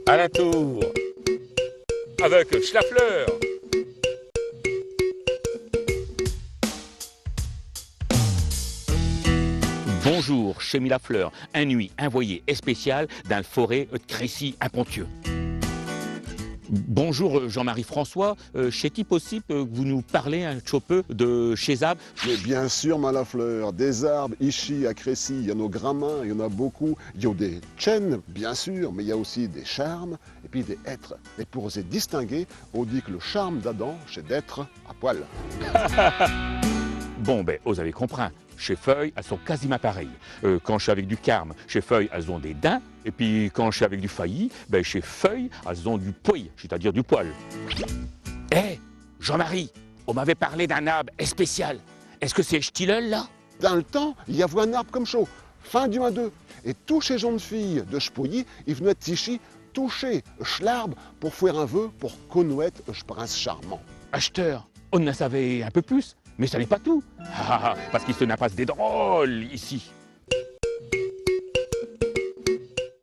À la tour, avec Schlafleur. Bonjour, chez Milafleur, un nuit, un voyer spécial dans la forêt de Crécy-Impontieux. Bonjour Jean-Marie François, c'est-il possible que vous nous parlez un petit peu de chez Ab? Mais bien sûr, Malafleur, des arbres ici à Crécy, il y en a gramins, il y en a beaucoup. Il y a des chênes, bien sûr, mais il y a aussi des charmes et puis des hêtres. Et pour se distinguer, on dit que le charme d'Adam, c'est d'être à poil. Bon, ben, vous avez compris. Chez Feuilles, elles sont quasiment pareilles. Quand je suis avec du carme, chez Feuilles, elles ont des dents. Et puis, quand je suis avec du failli, ben, chez Feuilles, elles ont du poil, c'est-à-dire du poil. Hé, Jean-Marie, on m'avait parlé d'un arbre spécial. Est-ce que c'est Stilleul, là? Dans le temps, il y avait un arbre comme chaud, fin du 1-2. Et tous ces jeunes filles de Spouilly, ils venaient ici toucher l'arbre pour faire un vœu pour connaître ce prince charmant. Acheteur, on en savait un peu plus, mais ça n'est pas tout. Parce qu'il se n'a pas des drôles ici.